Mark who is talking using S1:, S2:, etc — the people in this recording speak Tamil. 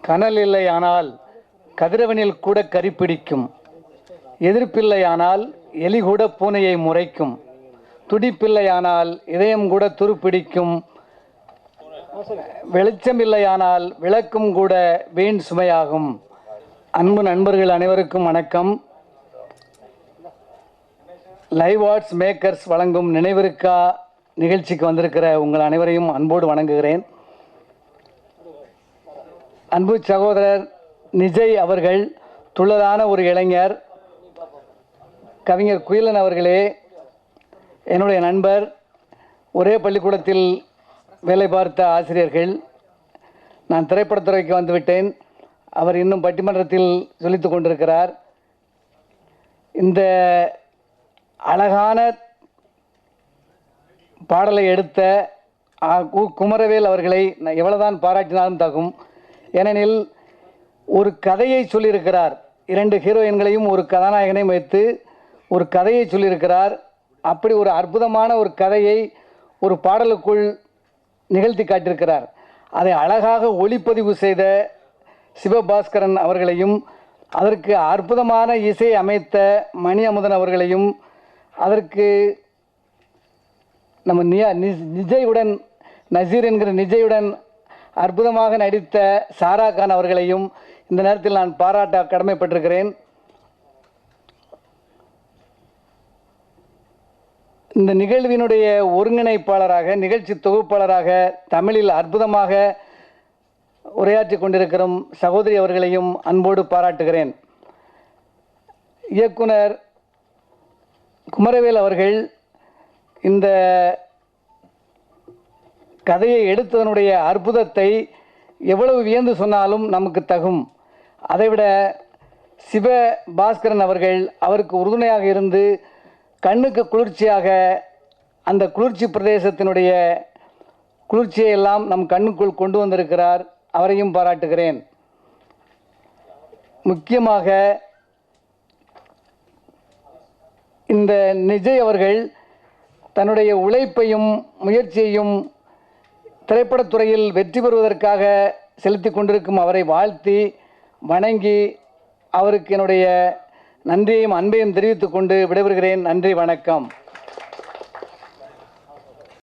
S1: கனல் இல்லையானால் கதிரவனில் கூட கரிப்பிடிக்கும், எதிர்ப்பில்லையானால் எலி கூட பூனையை முறைக்கும், துடிப்பில்லையானால் இதயம் கூட துருப்பிடிக்கும், வெளிச்சம் இல்லையானால் விளக்கும் கூட வீண் சுமையாகும். அன்பு நண்பர்கள் அனைவருக்கும் வணக்கம். லைவ் ஆர்ட்ஸ் மேக்கர்ஸ் வழங்கும் நினைவிருக்கா நிகழ்ச்சிக்கு வந்திருக்கிற உங்கள் அனைவரையும் அன்போடு வணங்குகிறேன். அன்பு சகோதரர் நிஜய் அவர்கள் துள்ளதான ஒரு இளைஞர். கவிஞர் குயிலன் அவர்களே என்னுடைய நண்பர், ஒரே பள்ளிக்கூடத்தில் வேலை பார்த்த ஆசிரியர்கள். நான் திரைப்படத்துறைக்கு வந்துவிட்டேன், அவர் இன்னும் பட்டிமன்றத்தில் சொல்லித்து கொண்டிருக்கிறார். இந்த அழகான பாடலை எடுத்த குமரவேல் அவர்களை எவ்வளவுதான் பாராட்டினாலும் தகும். ஏனெனில் ஒரு கதையை சொல்லியிருக்கிறார், 2 ஹீரோயின்களையும் ஒரு கதாநாயகனையும் வைத்து ஒரு கதையை சொல்லியிருக்கிறார். அப்படி ஒரு அற்புதமான ஒரு கதையை ஒரு பாடலுக்குள் நிகழ்த்தி காட்டியிருக்கிறார். அதை அழகாக ஒளிப்பதிவு செய்த சிவபாஸ்கரன் அவர்களையும், அதற்கு அற்புதமான இசை அமைத்த மணி அமுதன் அவர்களையும், அதற்கு நம்ம நிஜையுடன் நசீர் என்கிற நிஜையுடன் அற்புதமாக நடித்த சாரா கான் அவர்களையும் இந்த நேரத்தில் நான் பாராட்ட கடமைப்பட்டிருக்கிறேன். இந்த நிகழ்வினுடைய ஒருங்கிணைப்பாளராக, நிகழ்ச்சி தொகுப்பாளராக தமிழில் அற்புதமாக உரையாற்றி கொண்டிருக்கிற சகோதரி அவர்களையும் அன்போடு பாராட்டுகிறேன். இயக்குனர் குமரவேல் அவர்கள் இந்த கதையை எடுத்ததனுடைய அற்புதத்தை எவ்வளவு வியந்து சொன்னாலும் நமக்கு தகும். அதைவிட சிவபாஸ்கரன் அவர்கள் அவருக்கு உறுதுணையாக இருந்து கண்ணுக்கு குளிர்ச்சியாக அந்த குளிர்ச்சி பிரதேசத்தினுடைய குளிர்ச்சியை எல்லாம் நம் கண்ணுக்குள் கொண்டு வந்திருக்கிறார். அவரையும் பாராட்டுகிறேன். முக்கியமாக இந்த நிஜய் அவர்கள் தன்னுடைய உழைப்பையும் முயற்சியையும் திரைப்படத்துறையில் வெற்றி பெறுவதற்காக செலுத்தி கொண்டிருக்கும் அவரை வாழ்த்தி வணங்கி அவருக்கு என்னுடைய நன்றியையும் அன்பையும் தெரிவித்துக் கொண்டு விடைபெறுகிறேன். நன்றி, வணக்கம்.